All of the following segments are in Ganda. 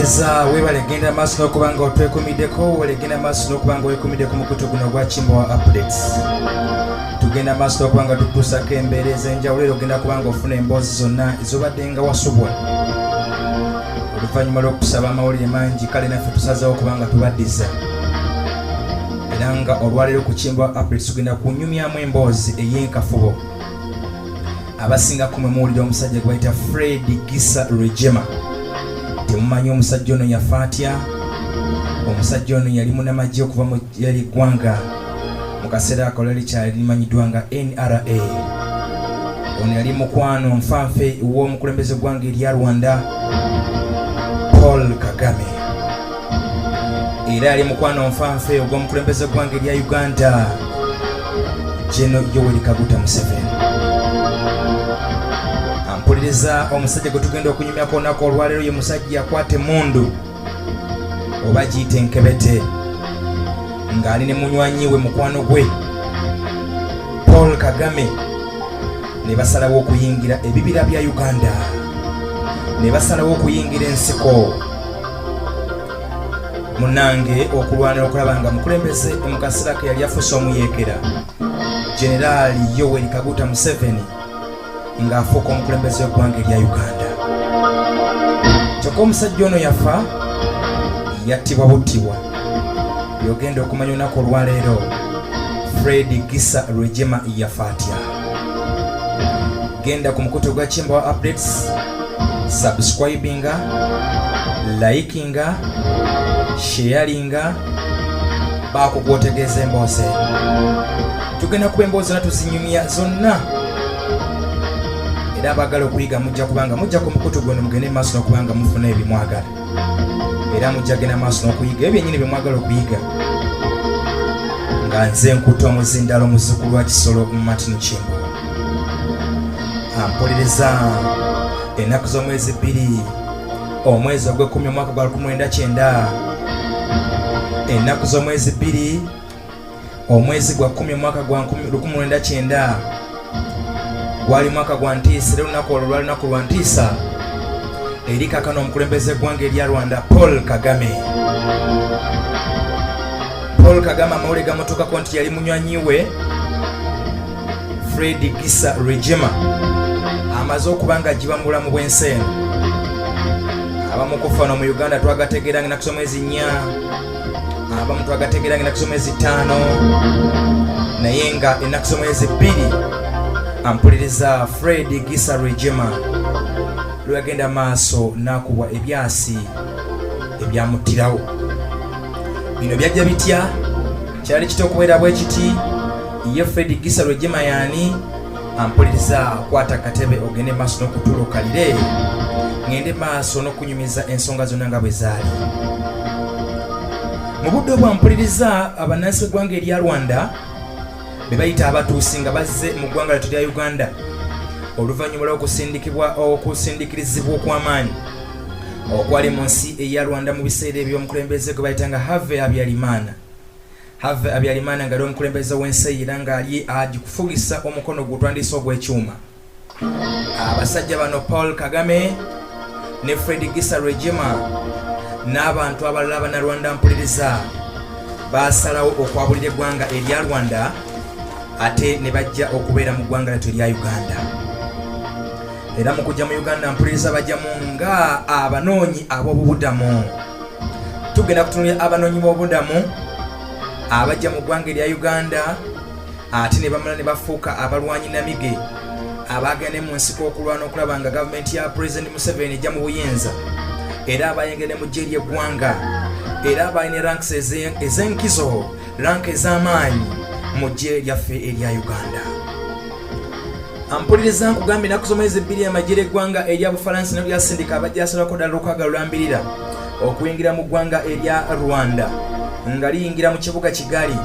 Mpuliriza webale genda maaso n'okubanga otwekumiddeko, welegenda maaso n'okubanga wekumiddeko mu kutu guno gwa Kimbo Updates. Tugenda maaso n'okubanga tutuusako embeera ez'enjawulo era ogenda kubanga ofuna emboozi zonna ezobadde nga wasubwa. Oluvannyuma lw'okusaba amawulire mangi, kale naffe tusazeewo okubanga tubaddiza. Era nga olwaleero ku Kimbo Updates tugenda kunyumyamu emboozi ey'enkafubo. Abasinga kumwe muwulira omusajja gwe bayita Gisa RWIGEMA. Temumanyi omusajja ono yafa atya? Omusajja ono yali munnamagye okuva mu ggwanga mu kaseera ako lyali kyalimanyiddwa nga NRA. Ono yali mukwano nfanfe w'omukulembeze gwanga erya Rwanda Paul Kagame. Era yali mukwano nfanfe ogw'omukulembeze gwanga erya Uganda General Yoweri Kaguta Museveni. Mpuliriza omusajja gwe tugenda okunyumyako olunaku olwaleero ye musajja akwata emmundu oba giyite enkebete ng'ali ne munywanyi we mukwano gwe Paul Kagame ne basalawo okuyingira ebibira bya Uganda, ne basalawo okuyingira ensiko munnange okulwanira okulaba nga mukulembeze mu kaseera ke yali afuuse omuyeekera General Yoweri Kaguta Museveni ng'afuuka omukulembeze w'eggwanga erya Uganda. Kyokka omusajja ono yafa, yattibwa buttibwa. By'ogenda okumanya olunaku olwaleero Gisa RWIGEMA yafa atya. Genda ku mukutu gwa Kimbo Updates, subscribinga, likinga, sharinga, baako gwotegeeza emboozi. Tugenda kuba emboozi natuzinyumya zonna. Era abagala okuyiga mujja kubanga mujja ku mukutu guno mugende maaso n'okubanga mufuna ebimwagala. Era mujja genda maaso n'okuyiga ebyennyini bye mwagala okuyiga. Nga nze nkuta omuzindalo muzzukulu wa Kisolo Martin Kimbo. Mpuliriza ennaku z'omwezi 2 omwezi ogw'ekumi omwaka gwa 1990. Ennaku z'omwezi 2 omwezi gwa 10 omwaka gwa 1990. Gwali mwaka gwa ntiisa, era olunaku olwo lwali lunaku lwa ntiisa eri kaakano omukulembeze eggwanga erya Rwanda Paul Kagame. Paul Kagame amawulire gamutuukako nti yali munywanyi we Gisa RWIGEMA amaze okuba nga agiba mu bulamu bw'ensi eno. Abamu kufa no mu Uganda twagategeranga ennaku z'omwezi 4, abamu twagategeranga ennaku z'omwezi 5, naye nga ennaku z'omwezi 2 ampuliriza Gisa RWIGEMA lwagenda maaso nakubwa ebyasi ebyamuttirawo. Bino byajja bitya? Kyali kitokubeera bwe kiti. Ye Gisa RWIGEMA yaani? Ampuliriza kwata katebe ogende maaso n'okutuula okalire ngende maaso n'okunyumiza ensonga zonna nga bwe zaali. Mu budde obwampuliriza abannansi b'eggwanga erya Rwanda be bayita abatuusi nga bazze mu ggwanga lyattu lya Uganda oluvannyuma lw'okusindikirizibwa okw'amaanyi okwali mu nsi eya Rwanda mu biseera eby'omukulembeze gwe bayita nga Have Habyarimana nga ali omukulembeze w'ensi era ng'ali agikufugisa omukono gutwandise ogw'ekyuma. Abasajja bano Paul Kagame ne Gisa RWIGEMA n'abantu abalala Bannarwanda mpuliriza baasalawo okwabulira eggwanga erya Rwanda ate ne bajja okubeera mu ggwanga lyattu erya Uganda. Era mu kujja mu Uganda mpuliriza bajjamu nga abanoonyi ab'obubudamu. Tugenda kutunulira abanoonyi b'obubudamu abajja mu ggwanga erya Uganda ate ne bamala ne bafuuka abalwanyi namige abaagenda mu nsiko okulwana okulaba nga gavumenti ya President Museveni ejja mu buyinza, era abayingidde mu ggye ly'eggwanga, era abalina ranks ez'enkizo, rank ez'amaanyi mu ggye lyaffe erya Uganda. Ampuliriza nkugambye ennaku z'omwezi 2 amagye l'eggwanga erya Bufalansa nabyo lyasindika abajjasalako ddala olukwaga lulambirira okuyingira mu ggwanga erya Rwanda nga liyingira mu kibuga Kigali.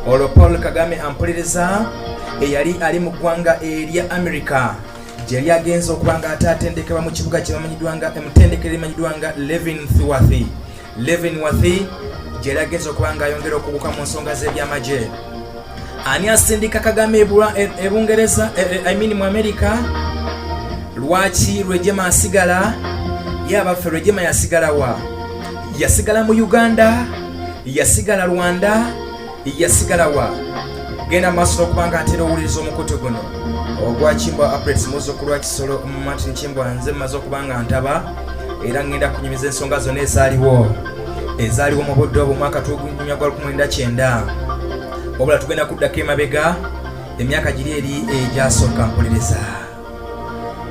Olwo Paul Kagame ampuliriza eyali ali mu ggwanga erya America gye lyagenza okuba nga ate atendekebwa mu kibuga kye bamanyiddwa nga emutendekero emanyiddwa nga Leavenworth gye lyagenza okuba nga ayongera okubuka mu nsonga z'ebyamagye. Ani asindika Kagame Bungereza mu America? Lwaki RWIGEMA asigala? Ye abaffe RWIGEMA yasigala wa? yasigala mu Uganda, yasigala Rwanda, yasigala wa genda maaso okubanga atera owuliriza omukutu guno ogwa Kimbwa Updates muzzukulu wa Kisolo Martin Kimbwa nze mmaze okubanga ntaba era ngenda kunyumiza ensonga zonna ezaaliwo mu budde obwo mwaka tugunya gwa 1990 wabula tugenda kuddako emabega emyaka giri eri egyasooka mpuliriza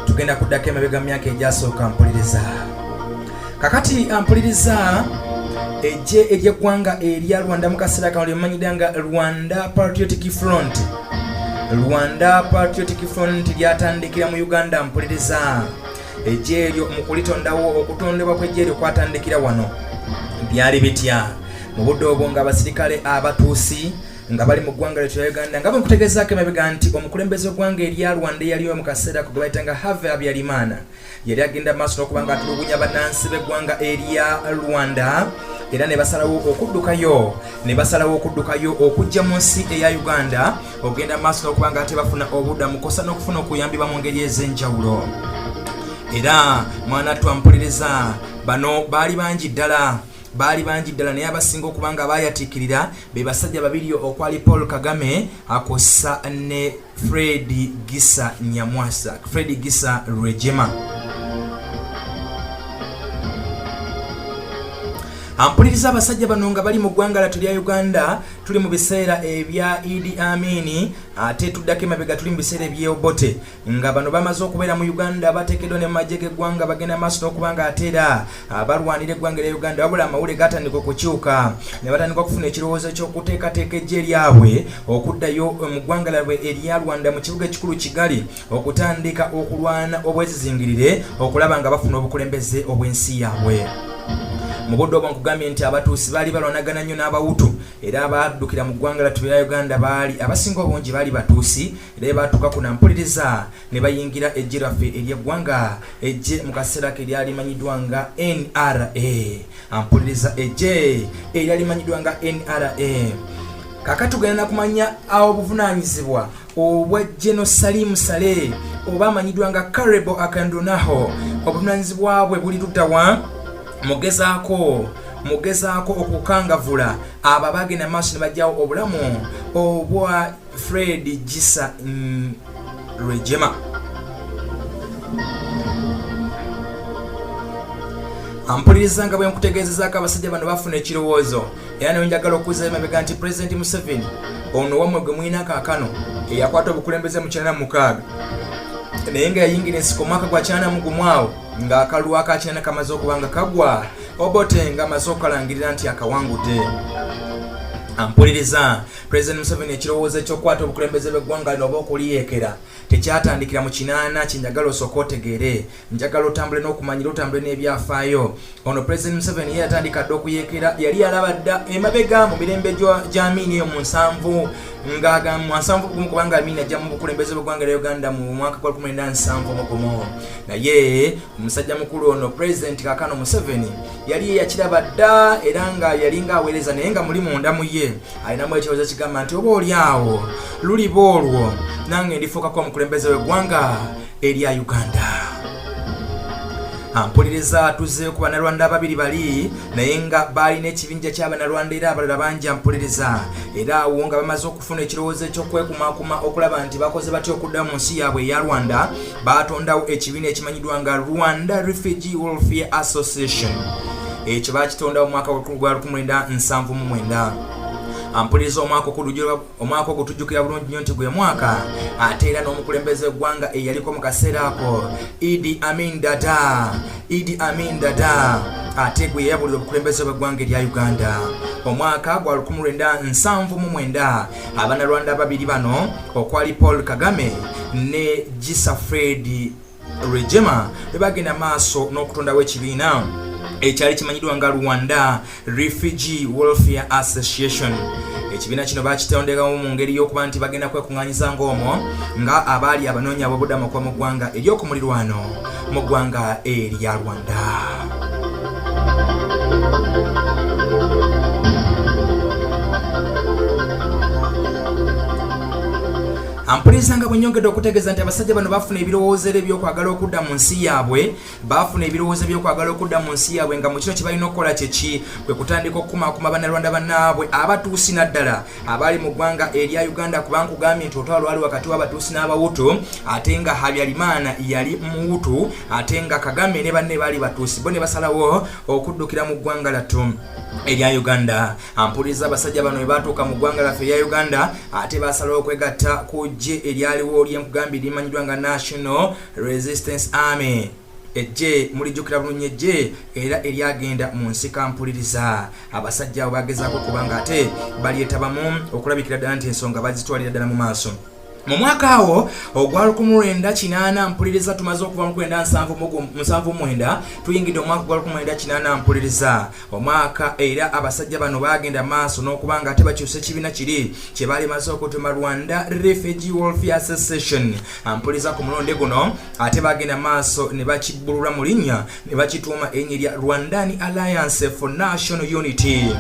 tugenda kuddako emabega mu myaka egyasooka mpuliriza kakati ampuliriza ejje ery'eggwanga erya Rwanda mu kaseera kano lyemmanyidde nga Rwanda Patriotic Front. Rwanda Patriotic Front lyatandikira mu Uganda mpuliriza ejje eryo mu kulitondawo okutondebwa kw'ejje eryo kwatandikira wano byali bitya mu budde obwo ng'abasirikale abatuusi nga bali mu ggwanga lyettu lya Uganda nga bamukutegezaako emabega nti omukulembeze w'eggwanga erya Rwanda eyaliwo mu kaseera ko gwe bayitanga Have Habyarimana yali agenda maaso n'okuba nga atulugunya bannansi b'eggwanga erya Rwanda era ne basalawo okuddukayo okujja mu nsi eya Uganda ogenda maaso n'okuba nga ate bafuna obuddamu kosa n'okufuna okuyambibwa mu ngeri ez'enjawulo era mwana twampuliriza bano baali bangi ddala naye abasinga okuba nga baayatiikirira be basajja babiri okwali Paul Kagame akosa ne Fred Gisa RWIGEMA. Ampuliriza abasajja bano nga bali mu ggwanga lyattu lya Uganda tuli mu biseera ebya Idi Amin ate tuddako emabega tuli mu biseera eby'Obote nga bano bamaze okubeera mu Uganda bateekeddwa ne mu magye g'eggwanga bagenda maaso n'okuba nga ate era balwanira eggwanga lya Uganda wabula amawulire gatandika okukyuka ne batandika okufuna ekirowoozo ky'okuteekateeka ejje lyabwe okuddayo mu ggwanga lyabwe erya Rwanda mu kibuga ekikulu Kigali okutandika okulwana obwezizingirire okulaba nga bafuna obukulembeze obw'ensi yaabwe. Mu budde obwo nkugambye nti abatuusi baali balwanagana nnyo n'Abawutu era abaddukira mu ggwanga lyattu lya Uganda baali abasinga obungi baali batuusi era baatuuka ku nampuliriza ne bayingira ejje lyaffe ery'eggwanga ejje mu kaseera ke eryali limanyiddwa nga NRA. Ampuliriza ejje eryali limanyiddwa nga NRA. Kakati tugenda nakumanya obuvunaanyizibwa obwa General Salim Saleh oba amanyiddwa nga Karebo Akandunaho obuvunaanyizibwa bwe buli tuddawa mugezaako okukangavula abo abagenda maaso ne bajjawo obulamu obwa Fred Gisa RWIGEMA. Ampuliriza nga bwe nkutegeezezaako abasajja bano bafuna ekirowoozo era ne njagala okuzza emabega nti President Museveni ono wamwe gwe mwina kaakano eyakwata obukulembeze mu 1996 naye nga yayingira ensiko mwaka gwa 1995 ng'akalulu aka 90 kamaze okuba nga kagwa Obote nga amaze okalangirira nti akawangudde. Ampuliriza President Museveni ekirowoozo ekyokukwata obukulembeze bw'eggwanga lino oba okuliyeekera tekyatandikira mu 8 kinjagala osooka otegeere njagala otambule n'okumanyira otambule n'ebyafaayo. Ono President Museveni ye yatandika dda okuyeekera yali alaba dda emabega mu mirembe gya Amin eyo mu 7 nga mu 7 kubanga Amin ajja mu bukulembeze bw'eggwanga lya Uganda mu mwaka gwa 1971 naye omusajja mukulu ono President kaakano Museveni yali yakiraba dda era nga yali ng'aweereza naye nga muli munda mu ye alinamu ekirowoozo kigamba nti oba oli awo luliba olwo nange ndifuukako omukulembeze w'eggwanga erya Uganda. Ampuliriza tuzze ku bannarwanda ababiri bali naye nga baalina ekibinja ky'abannarwanda era abalala bangi ampuliriza era awo nga bamaze okufuna ekirowoozo eky'okwekumakuma okulaba nti bakoze batya okudda mu nsi yaabwe eya Rwanda baatondawo ekibiina ekimanyiddwa nga Rwanda Refugee Welfare Association. Ekyo baakitondawo mu mwaka gwa 1979. Ampuliriza omwaka ogwo tujjukira bulungi nnyo nti gwe mwaka ate era n'omukulembeze w'eggwanga eyaliko mu kaseera ako Idi Amin Dada ate gwe yayabulira obukulembeze bw'eggwanga erya Uganda. Omwaka gwa 1979 abannarwanda ababiri bano okwali Paul Kagame ne Gisa Fred RWIGEMA be bagenda maaso n'okutondawo ekibiina ekyali kimanyiddwa nga Rwanda Refugee Welfare Association. Ekibiina kino bakitondekamu mu ngeri y'okuba nti bagenda kwekuŋŋaanyiza ng'omwo nga abaali abanoonya ab'obuddamu okuva mu ggwanga ery'okumulirwano mu ggwanga erya Rwanda. Ampuliriza nga bwenyongedde okutegeeza nti abasajja bano bafuna ebirowoozo ebyokwagala okudda mu nsi yaabwe nga mu kino kye balina okukola kyeki kwe kutandika okukumaakuma bannalwanda bannaabwe abatuusi naddala abali mu ggwanga erya Uganda, kuba nkugambye nti olutalo lwali wakati w'abatuusi n'Abahutu, ate nga Habyarimana yali Muhutu, ate nga Kagame ne banne baali batuusi, bo ne basalawo okuddukira mu ggwanga lattu erya Uganda. Ampuliriza abasajja bano bwe baatuuka mu ggwanga laffe erya Uganda, ate basalawo okwegatta ku ggye eryaliwo lyenkugambye limanyiddwa nga National Resistance Army. Ejje mulijjukira bulungi ejje era eryagenda mu nsika. Mpuliriza abasajja abo bagezaako kubanga ate balyetabamu okulabikira ddala nti ensonga bazitwalira ddala mu maaso. Mu mwaka awo ogwa 1980 mpuliriza tumaze okuva mu 1979 tuyingidde omwaka gwa 1980 mpuliriza omwaka era abasajja bano bagenda maaso n'okubanga ate bakyusa ekibiina kiri kye baali maze okutuma Rwanda Refugee Welfare Association. Mpuliriza ku mulonde guno ate bagenda maaso ne bakibbulula mu linnya ne bakituuma erinnya lya Rwandan Alliance for National Unity.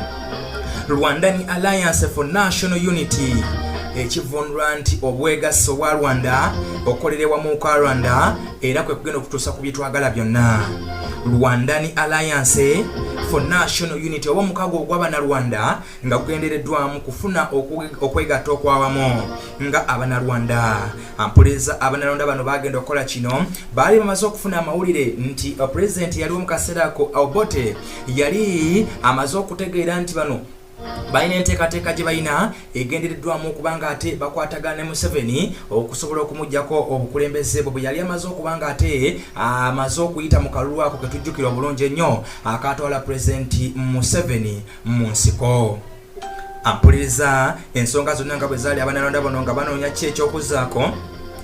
Rwandan Alliance for National Unity ekivunulwa nti obwegaso bwa Rwanda okolerewa mu kwa Rwanda era kwe kugenda okutuusa ku byetwagala byonna. Rwandan Alliance for National Unity oba mukago ogw'Abannarwanda nga gugendereddwamu kufuna okwegatta okwawamu nga Abannarwanda. Ampuliriza Abannarwanda bano bagenda okukola kino, baali bamaze okufuna amawulire nti President yaliwo mu kaseera ako Obote yali amaze okutegeera nti bano balina enteekateeka gye balina egendereddwamu okubanga ate bakwatagana ne Museveni okusobola okumuggyako obukulembeze bwe yali amaze okubanga ate amaze okuyita mu kalulu ako ke tujjukira obulungi ennyo akatwala Pulezidenti Museveni mu nsiko. Ampuliriza ensonga zonna nga bwe zaali Abannarwanda bano nga banoonya ki ekyokuzaako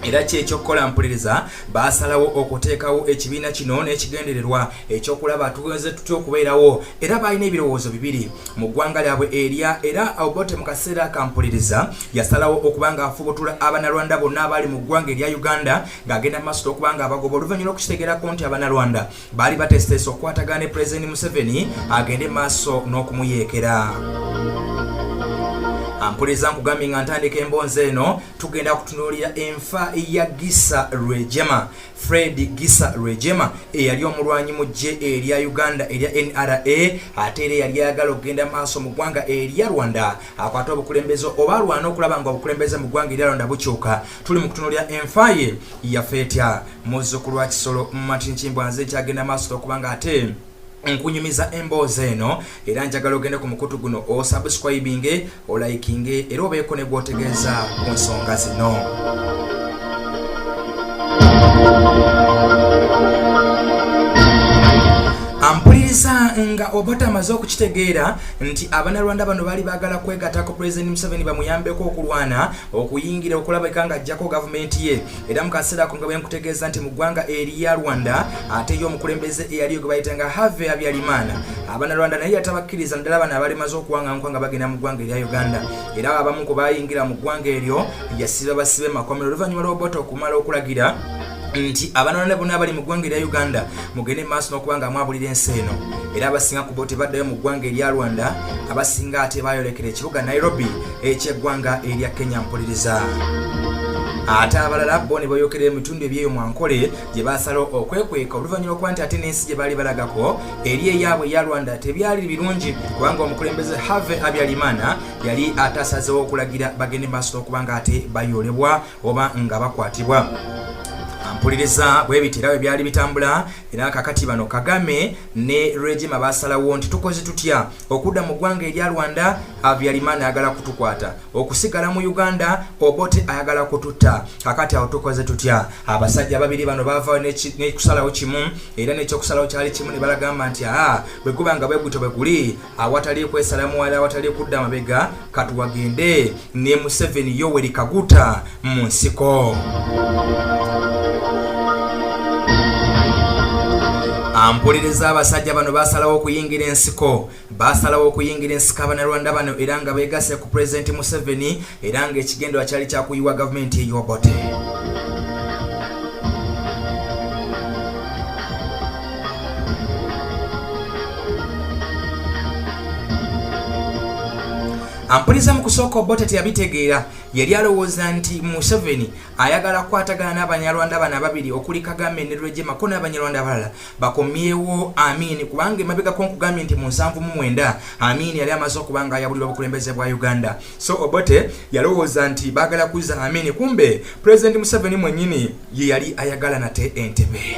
era kyekyokukola. Mpuliriza basalawo okuteekawo ekibiina kino n'ekigendererwa ekyokulaba tugenze tutya okubeerawo, era balina ebirowoozo bibiri mu ggwanga lyabwe erya. Era Obote mu kaseera akampuliriza yasalawo okubanga afubutula Abannarwanda bonna abali mu ggwanga erya Uganda ng'agenda maaso okubanga abagoba oluvannyuma lw'okukitegeerako nti Abannarwanda baali bateeseteese okukwatagana ne Pulezidenti Museveni agende maaso n'okumuyeekera. Ampuliriza nkugambye nga ntandika embonzi eno tugenda kutunuulira enfa ya Gisa RWIGEMA, Fred Gisa RWIGEMA eyali omulwanyi mu ggye erya Uganda erya NRA, ate era yali ayagala okugenda maaso mu ggwanga erya Rwanda akwata obukulembeze oba alwana okulaba nga obukulembeze mu ggwanga erya Rwanda bukyuka. Tuli mu kutunuulira enfa ye yaffe etya muzzukulu wa Kisolo Matinkimbwa nze kyagenda maaso okubanga ate nkunyumiza emboozi eno era njagala ogende ku mukutu guno osubscribinge olikinge era obeeko ne gwotegeeza ku nsonga zino. Ampuliriza nga Obote amaze okukitegeera nti Abannarwanda bano baali baagala kwegatta ku Pulezidenti Museveni bamuyambeko okulwana okuyingira okulabika nga ajjako gavumenti ye, era mu kaseera ako nga bwe nkutegeeza nti mu ggwanga erya Rwanda ate y'omukulembeze eyali gwe bayitanga Habyarimana, Abannarwanda naye yatabakkiriza naddala bano abali maze okuwangankwa nga bagenda mu ggwanga erya Uganda, era abamu ku bayingira mu ggwanga eryo yasiba basibe makomero oluvannyuma lw'Obote okumala okulagira nti Abannarwanda bonna abali mu ggwanga erya Uganda mugende maaso n'okubanga mwabulira ensi eno, era abasinga ku bo tebaddayo mu ggwanga erya Rwanda, abasinga ate bayolekera ekibuga Nairobi eky'eggwanga erya Kenya. Mpuliriza ate abalala bo ne bayokera emitundu ebyeyo mwankole gye basala okwekweka oluvannyuma okuba nti ate n'ensi gye baali balagako eri eyaabwe eya Rwanda tebyali birungi, kubanga omukulembeze Habyarimana yali atasazeewo okulagira bagende maaso n'okubanga ate bayolebwa oba nga bakwatibwa. Mpuliriza bwe bitirawe byali bitambula, era kakati bano Kagame ne RWIGEMA basalawo nti tukoze tutya okudda mu ggwanga erya Rwanda. Habyarimana ayagala kutukwata, okusigala mu Uganda Obote ayagala kututta, kakati awo tukoze tutya? Abasajja babiri bano bavaayo n'ekusalawo kimu, era n'ekyokusalawo kyali kimu, ne balagamba nti bwe gubanga bwe gutyo bwe guli awatali kwesala muwala awatali kudda amabega katuwagende ne Museveni Yoweri Kaguta mu nsiko. Ampuliriza abasajja bano basalawo okuyingira ensiko, Abannarwanda bano era nga beegase ku Pulezidenti Museveni, era nga ekigendwa kyali kyakuyiwa gavumenti ey'Obote. Ampuliriza mu kusooka Obote teyabitegeera, yali alowooza nti Museveni ayagala kukwatagana n'Abanyarwanda bano ababiri okuli Kagame ne RWIGEMA ko n'Abanyarwanda abalala bakomyewo Amin, kubanga emabegako nkugambye nti mu 79 Amin yali amaze okubanga ayabulirwa obukulembeze bwa Uganda. So Obote yalowooza nti baagala kuza Amin, kumbe President Museveni mwennyini ye yali ayagala nate Entebbe.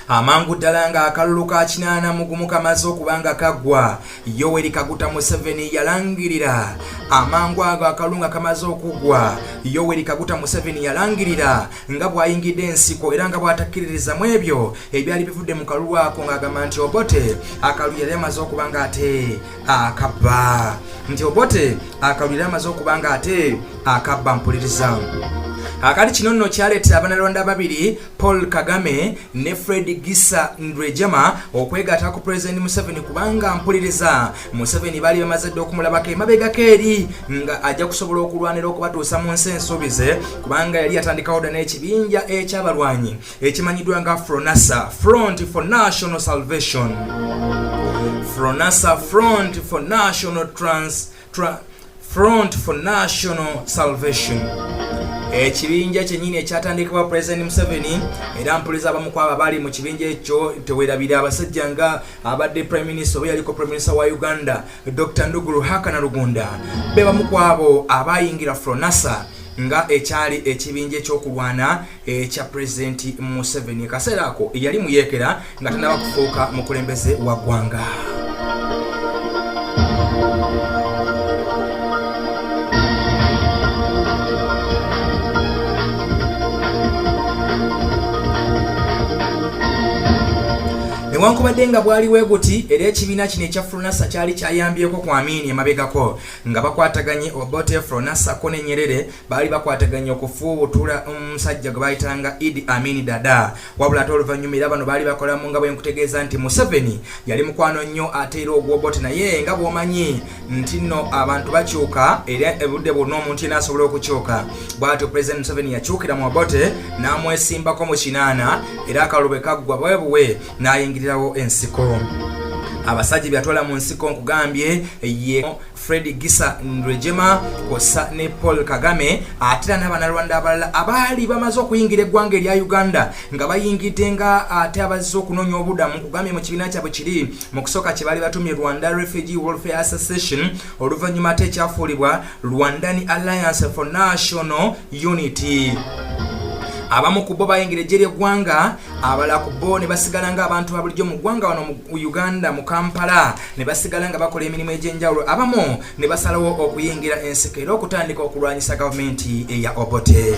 Amangu ddala nga akalulu ka 80 kamaze okubanga kaggwa, Yoweri Kaguta Museveni yalangirira. Amangu ago akalulu nga kamaze okugwa, Yoweri Kaguta Museveni yalangirira nga bw'ayingidde ensiko era nga bw'atakkiririza mu ebyo ebyali bivudde mu kalulu ako, ng'agamba nti Obote akalulu yali amaze okubanga ate akabba. Nti Obote akalulu yali amaze okubanga ate akabba. Mpuliriza. Akati kino nno kyaleetera Abanyarwanda babiri Paul Kagame ne Gisa RWIGEMA okwegatta ku President Museveni, kubanga mpuliriza Museveni bali bamaze dde okumulabako emabegako eri nga ajja kusobola okulwanira okubatuusa mu nsi ensuubize, kubanga yali yatandikawo dda n'ekibinja eky'abalwanyi ekimanyiddwa nga FRONASA, Front for National Salvation. FRONASA, Front for National Front for National Salvation. Ekibinja kyennyini ekyatandikibwa President Museveni, era mpuliriza abamu ku abo bali mu kibinja ekyo tewerabira abasajja nga abadde Prime Minister oba yaliko Prime Minister wa Uganda Dr. Nduguru Hakana Rugunda, be bamu ku abo abayingira FRONASA nga ekyali ekibinja ekyokulwana ekya President Museveni. Akaseera ako yali muyeekera nga tannaba kufuuka mukulembeze wa ggwanga. Newankubadde nga bwali weeguti era ekibiina kino ekya FRONASA kyali kyayambyeko ku Amin emabegako nga bakwataganye Obote, FRONASA ko ne Nyerere baali bakwataganye okufuubutula omusajja gwe bayitanga Idi Amin Dada, wabula ate oluvannyuma era bano baali bakolamu nga bwe nkutegeeza nti Museveni yali mukwano nnyo ate era ogwa Obote, naye nga bw'omanyi nti nno abantu bakyuka era ebudde bwonna omuntu yenna asobola okukyuka. Bw'atyo President Museveni yakyukira mu Obote n'amwesimbako mu 8 era akalulu kaggwa bwebuwe n'ayingirirawo ensiko. Abasajja byatwala mu nsiko nkugambye ye Gisa RWIGEMA kosa ne Paul Kagame ate n'Abanyarwanda abalala abaali bamaze okuyingira eggwanga erya Uganda nga bayingidde nga ate abazze okunoonya obudamu nkugambye mu kibiina kyabwe kiri mu kusooka kye baali batumye Rwanda Refugee Welfare Association, oluvannyuma ate ekyafuulibwa Rwandan Alliance for National Unity. Abamu ku bo bayingira eggye ly'eggwanga, abalala ku bo ne basigala nga abantu babulijjo mu ggwanga wano mu Uganda mu Kampala, ne basigala nga bakola emirimu egy'enjawulo. Abamu ne basalawo okuyingira ensiko era okutandika okulwanyisa gavumenti eya Obote.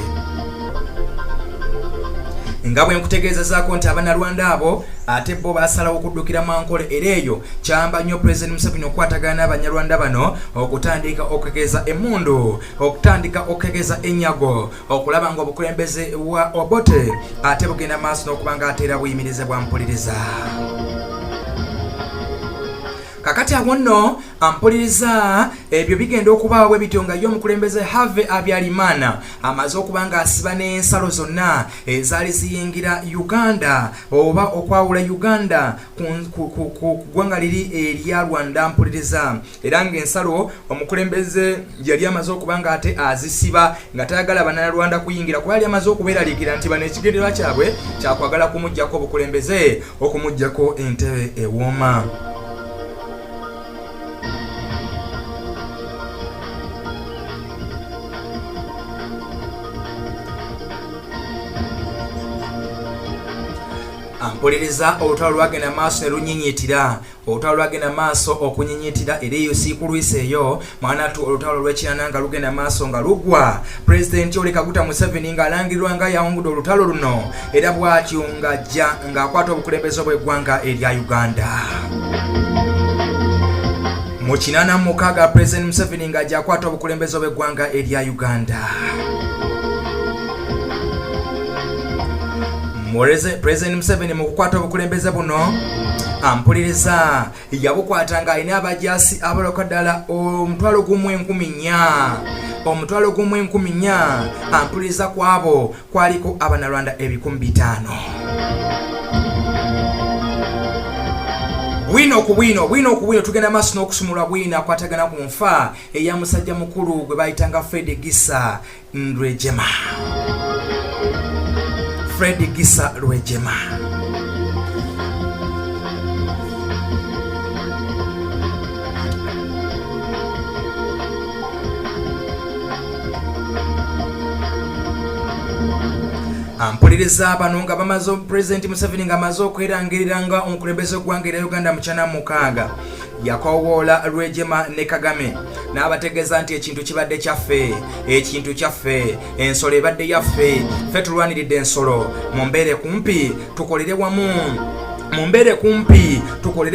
Nga bwe nkutegeezezaako nti Abanyarwanda abo ate bo basalawo okuddukira Mankole, era eyo kyamba nnyo President Museveni okukwatagana n'Abanyarwanda bano okutandika okugeza emmundu, okutandika okugeza enyago, okulaba nga obukulembeze bwa Obote ate bugenda maaso n'okubanga ate era buyimirize bwa mpuliriza. Kakati awo nno ampuliriza ebyo bigenda okubaawo bwe bityo nga yo omukulembeze Have Habyarimana amaze okubanga asiba n'ensalo zonna ezaali ziyingira Uganda oba okwawula Uganda ku ggwanga liri erya Rwanda. Mpuliriza era ng'ensalo omukulembeze yali amaze okubanga ate azisiba nga tayagala Bannayarwanda kuyingira kuba yali amaze okubeeraliikira nti bano ekigendererwa kyabwe kyakwagala kumuggyako obukulembeze, okumuggyako entebe ewooma. Ampuliriza olutalo lwagenda maaso ne lunyinyiitira, olutalo lwagenda maaso okunyinyiitira era eyo siikulwisa eyo mwanatu olutalo lw'ekinana nga lugenda maaso nga lugwa. President Yoweri Kaguta Museveni ng'alangirirwa nga yawangudde olutalo luno era bw'atyo ng'ajja ng'akwata obukulembeze bw'eggwanga erya Uganda. Mu 86 President Museveni ng'ajja akwata obukulembeze bw'eggwanga erya Uganda. President Museveni mu kukwata obukulembeze buno ampuliriza yabukwata nga alina abajaasi abaloka ddala 14,000 omutwalo gumu 14,000 ampuliriza kwabo kwaliko abanalwanda 5,000. Bwino ku bwino tugenda maaso n'okusumulwa bwino akwatagana ku nfa eya musajja mukulu gwe bayitanga Gisa RWIGEMA. Gisa RWIGEMA. Ampuliriza bano nga bamaze President Museveni nga amaze okwerangiriranga omukulembeze gw'eggwanga erya Uganda mu 96 yakowoola RWIGEMA ne Kagame n'abategeeza nti ekintu kibadde kyaffe, ensolo ebadde yaffe, ffe tulwaniridde ensolo, mumbeere kumpi tukolere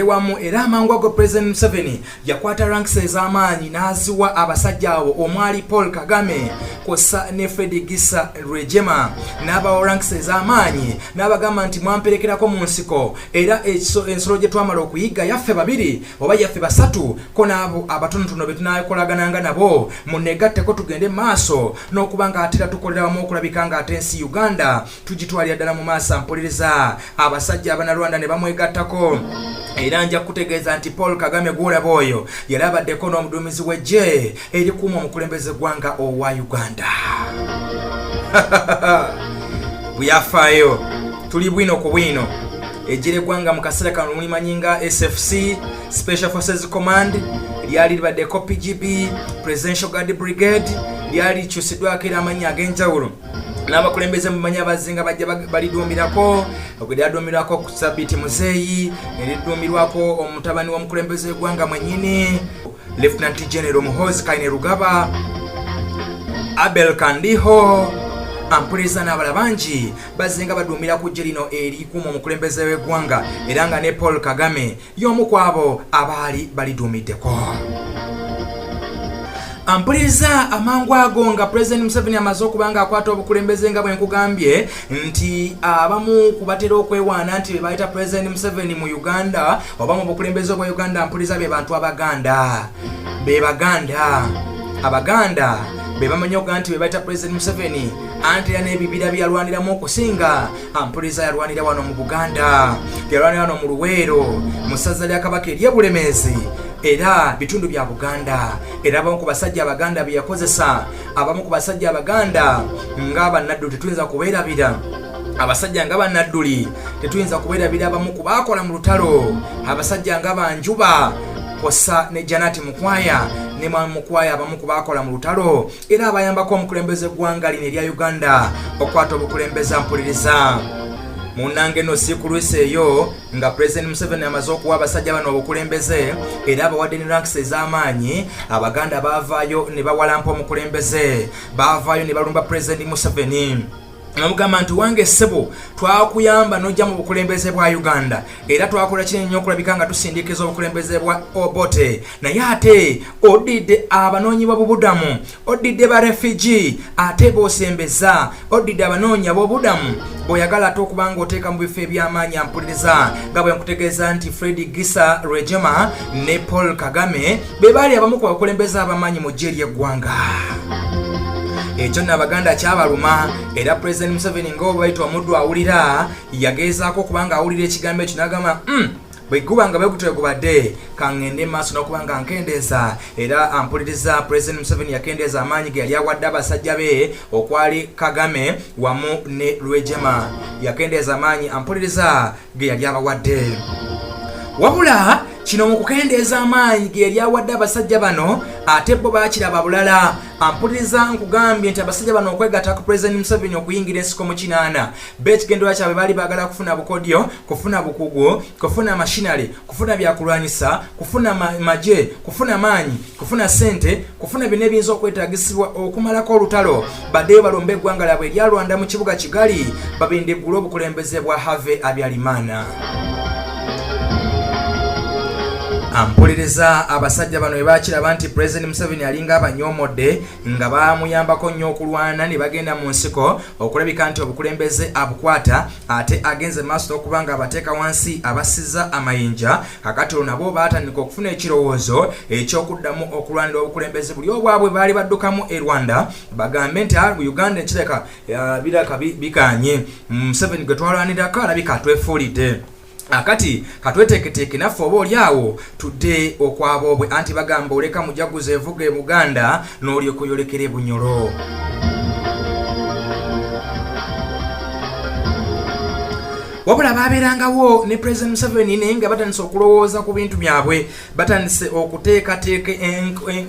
wamu. Era amangu ago President Museveni yakwata ranks ez'amaanyi n'aziwa abasajja abo omwali Paul Kagame kosa ne Gisa RWIGEMA n'abawa ranks ez'amaanyi n'abagamba nti mwamperekerako mu nsiko, era ensolo gye twamala okuyiga yaffe 2 oba yaffe 3 ko n'abo abatonotono be tunaakolagananga nabo munegatteko tugende maaso n'okuba nga atera tukolera wamu okulabika nga ate ensi Uganda tugitwalira ddala mu maaso. Ampuliriza abasajja abanalwanda ne bamwegattako, era nja kutegeeza nti Paul Kagame gw'olaba oyo yali abaddeko n'omuduumizi w'eggye erikuuma omukulembeze gwanga owa Uganda. Buyafaayo tuli bwino ku bwino eggye ly'eggwanga mu kaseera kano mulimanyi nga SFC Special Forces Command lyali libaddeko PGB Presidential Guard Brigade lyali likyusiddwako era amannya ag'enjawulo n'abakulembeze mumanyi abazinga bajja baliduumirako okudyaduumirwako ku Sabiti Muzeeyi eriduumirwako omutabani w'omukulembeze w'eggwanga mwennyini Lieutenant General Muhoozi Kainerugaba, Abel Kandiho. Ampuliriza n'abalala bangi bazinga baduumira ku ggye lino erikuuma omukulembeze w'eggwanga era nga ne Paul Kagame y'omu ku abo abaali baliduumiddeko. Ampuliriza amangu ago nga President Museveni amaze okuba nga akwata obukulembeze nga bwe nkugambye nti abamu kubatera okwewaana nti bebayita President Museveni mu Uganda oba mu bukulembeze bwa Uganda. Ampuliriza be bantu Abaganda be bamanyi okuga nti bebayita President Museveni anti era n'ebibira byalwaniramu okusinga. Ampuliriza yalwanira wano mu Buganda, yalwanira wano mu Luweero, mu ssaza lya Kabaka ery'Ebulemeezi era bitundu bya Buganda. Era abamu ku basajja Abaganda bye yakozesa, abamu ku basajja Abaganda nga Banadduli tetuyinza kubeerabira, abasajja nga Banadduli tetuyinza kubeerabira, abamu ku baakola mu lutalo, abasajja nga Banjuba kosa ne Janati Mukwaya ne Mukwaya abamu ku baakola mu lutalo era abayambako omukulembeze gw'eggwanga lino erya Uganda okwata obukulembeze. Ampuliriza munange no sikulwise eyo nga President Museveni amaze okuwa abasajja bano obukulembeze era abawadde ne ranks ez'amaanyi. Abaganda baavaayo ne bawalampa omukulembeze, baavaayo ne balumba President Museveni. Namugamba nti wange ssebo twakuyamba n'ojja mu bukulembeze bwa Uganda era twakola kinene nnyo okulabika nga tusindikiza obukulembeze bwa Obote, naye ate odidde abanoonyi b'obubudamu, odidde ba refugee, ate b'osembeza odidde abanoonyi b'obubudamu bw'oyagala ate okuba nga oteeka mu bifo eby'amaanyi. Ampuliriza nga bwe nkutegeeza nti Gisa RWIGEMA ne Paul Kagame be baali abamu ku bakulembeze ab'amaanyi mu ggye ly'eggwanga. Ekyo n'Abaganda kyabaluma era President Museveni ng'oba bayita omuddu awulira yagezaako kubanga awulira ekigambo ekyo n'agamba bwe guba nga begutwegubadde kaŋŋende maaso n'okuba nga nkendeeza. Era ampuliriza President Museveni yakendeeza amaanyi ge yali awadde abasajja be okwali Kagame wamu ne RWIGEMA, yakendeeza amaanyi ampuliriza ge yali abawadde. Wabula kino mu kukendeeza amaanyi ge yali awadde abasajja bano ate bo baakiraba bulala. Ampuliriza nkugambye nti abasajja bano okwegatta ku President Museveni okuyingira ensiko mu 8 bekigendera kyabwe baali baagala kufuna bukodyo, kufuna bukugu, kufuna mashinale, kufuna byakulwanyisa, kufuna magye, kufuna maanyi, kufuna sente, kufuna bino ebiyinza okwetaagisibwa okumalako olutalo baddeyo balombe eggwanga lyabwe eryalwanda mu kibuga Kigali babindiggula obukulembeze bwa Have Habyarimana. Ampuliriza abasajja bano ebakiraba nti President Museveni alinga abanyomodde nga bamuyambako nnyo okulwana ne bagenda mu nsiko okulabika nti obukulembeze abukwata ate agenze maaso n'okubanga abateeka wansi abasiza amayinja kakati nabo baatandika okufuna ekirowoozo ekyokuddamu okulwanira obukulembeze buli obwabwe baali baddukamu e Rwanda bagambe nti Uganda ekireka biraka bikanye Museveni gwe twalwanirako alabika atwefuulidde akati katweteeketeeke naffe oba oli awo tudde okwaboobwe anti bagamba oleka mujaguzo evuga e Buganda n'olyoka oyolekera e Bunyoro. Wabula babeerangawo ne President Museveni naye nga batandise okulowooza ku bintu byabwe batandise okuteekateeka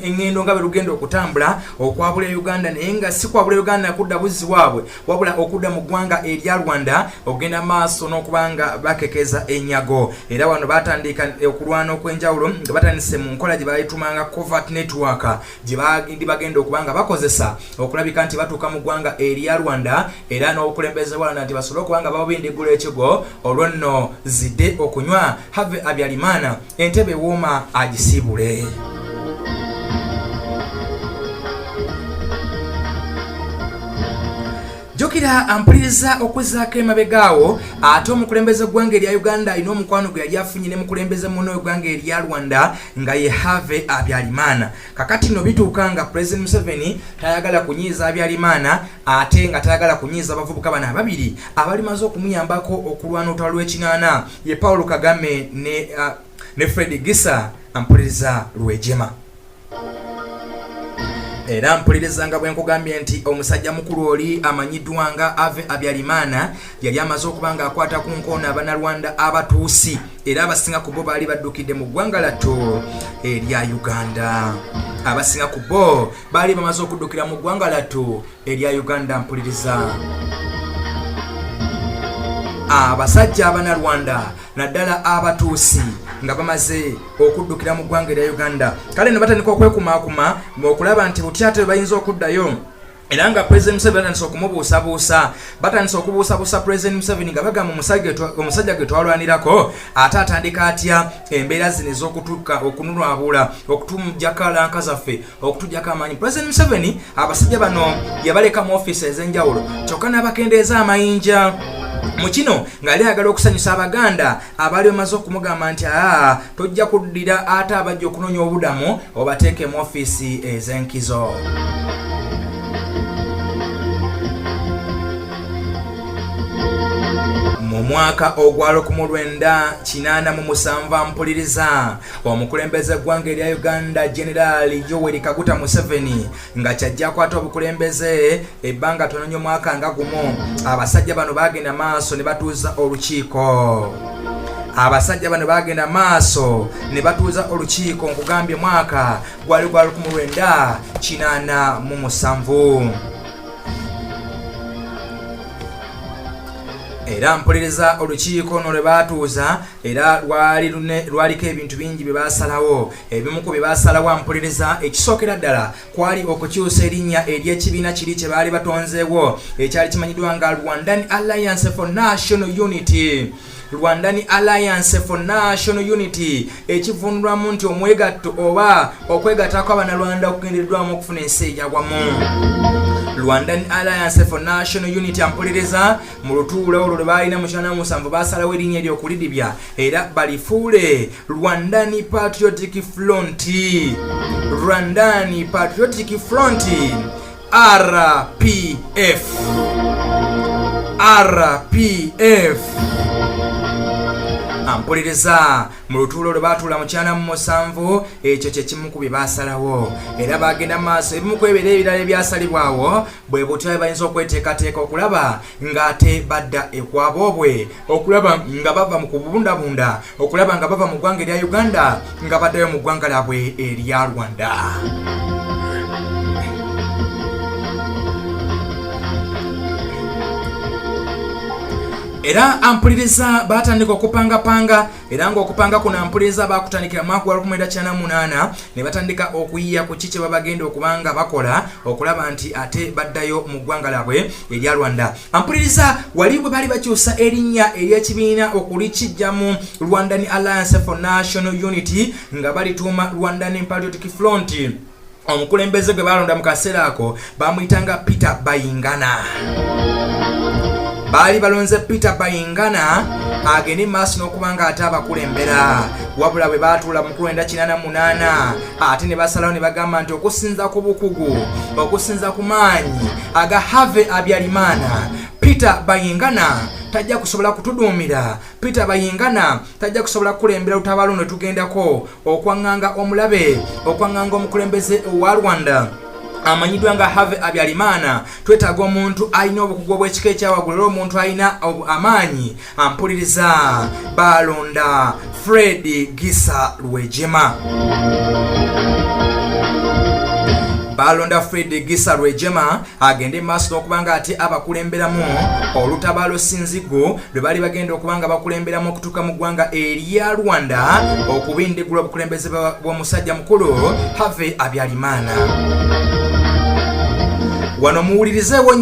engendo nga bwe lugenda okutambula okwabula Uganda naye nga si kwabula Uganda kudda buzzi waabwe wabula okudda mu ggwanga erya Rwanda okugenda maaso n'okubanga bakekeza enyago era wano batandika okulwana okw'enjawulo nga batandise mu nkola gye bayitumanga covert network gye bagenda okubanga bakozesa okulabika nti batuuka mu ggwanga erya Rwanda era n'obukulembeze bwalana nti basobole okubanga babindigula ekigo olwo nno zidde okunywa have Habyarimana entebe wooma agisiibule. Jokira ampuliriza okuzzaako emabegaawo ate omukulembeze gw'eggwanga erya Uganda alina omukwano gwe yali afunye ne mukulembeze muno w'eggwanga erya Rwanda nga ye have Habyarimana. Kakati nno bituuka nga President Museveni tayagala kunyiiza Habyarimana ate nga tayagala kunyiiza abavubuka bano ababiri abalimaze okumuyambako okulwana olutalo lw'ekinaana ye Paul Kagame ne Fred Gisa ampuliriza RWIGEMA. Era mpuliriza nga bwe nkugambye nti omusajja mukulu oli amanyiddwa nga Ave Habyarimana yali amaze okubanga akwata ku nkoona Abannarwanda abatuusi era abasinga ku bo baali baddukidde mu ggwanga lattu erya Uganda. Abasinga ku bo baali bamaze okuddukira mu ggwanga lattu erya Uganda. Mpuliriza abasajja Abannarwanda naddala abatuusi nga bamaze okuddukira mu ggwanga erya Uganda kale ne batandika okwekumaakuma okulaba nti butyate bayinza okuddayo era nga President Museveni batandise okumubuusabuusa batandise okubuusabuusa President Museveni nga bagamba omusajja gwe twalwanirako ate atandika atya embeera zino ez'okutuuka okununwabula okutujjako lanka zaffe okutujjako amaanyi. President Museveni abasajja bano yabaleka mu ofiisi ez'enjawulo kyokka n'abakendeeza amayinja mu kino ng'ali ayagala okusanyusa Abaganda abaali bamaze okumugamba nti tojja kuddira ate abajja okunoonya obudamu obateeke mu ofiisi ez'enkizo. Mu mwaka ogwa 1987 mpuliriza omukulembeze ggwanga erya Uganda General Yoweri Kaguta Museveni nga kyajja kwata obukulembeze ebbanga tono nnyo mwaka nga gumu abasajja bano bagenda maaso ne batuuza olukiiko. Abasajja bano bagenda maaso ne batuuza olukiiko nkugambye mwaka gwali gwa 1987. Era mpuliriza olukiiko no lwe baatuuza era lwaliko ebintu bingi bye baasalawo ebimu ku bye baasalawo mpuliriza ekisookera ddala kwali okukyusa erinnya ery'ekibiina kiri kye baali batonzeewo ekyali kimanyiddwa nga Rwandan Alliance for National Unity. Rwandan Alliance for National Unity ekivunulwamu nti omwegatto oba okwegattako Abannarwanda okugendereddwamu okufuna ensi ey'awamu. Rwandan Alliance for National Unity ampuliriza mu lutuulo olwo lwe baalina mu 1997 baasalawo erinnya ery'okulidibya era balifuule Rwandan Patriotic Front. Rwandan Patriotic Front RPF. Ampuliriza mu lutuulo lwe baatuula mu 1997 ekyo kye kimu ku bye baasalawo era bagenda maaso ebimu ku ebireeba ebirala ebyasalibwawo bwe butya bayinza okweteekateeka okulaba ng'ate badda ekwaboobwe okulaba nga bava mu kubundabunda okulaba nga bava mu ggwanga erya Uganda nga baddayo mu ggwanga labwe erya Rwanda. era ampuliriza batandika okupangapanga era ng'okupanga kuno ampuliriza bakutandikira mwaka wa 1998 ne batandika okuyiya ku kiki babagenda okubanga bakola okulaba nti ate baddayo mu ggwanga labwe erya Rwanda. Ampuliriza wali bwe bali bakyusa erinnya ery'ekibiina okulikijjamu Rwandan Alliance for National Unity nga balituuma Rwandan Patriotic Front. Omukulembeze gwe balonda mu kaseera ako bamuyitanga Peter Bayingana. Bali balonze Peter Bayingana agende maaso n'okubanga ate abakulembera wabula bwe baatuula mu 1988 ate ne basalawo ne bagamba nti okusinza ku bukugu okusinza ku maanyi aga Have Habyarimana Peter Bayingana tajja kusobola kutuduumira. Peter Bayingana tajja kusobola kukulembera lutabaalo ne tugendako okwanganga omulabe okwanganga omukulembeze wa Rwanda amanyiddwa nga Have Habyarimana. Twetaaga omuntu alina obukugu obw'ekika ekyawaggulu, omuntu alina amaanyi. Ampuliriza balonda Gisa RWIGEMA. Balonda Gisa RWIGEMA agende maaso n'okubanga ate abakulemberamu olutabaalo Sinzigo lwe bali bagenda okubanga bakulemberamu okutuuka mu ggwanga erya Rwanda okubindigula obukulembeze bw'omusajja mukulu Have Habyarimana. Wano muwulirizeewo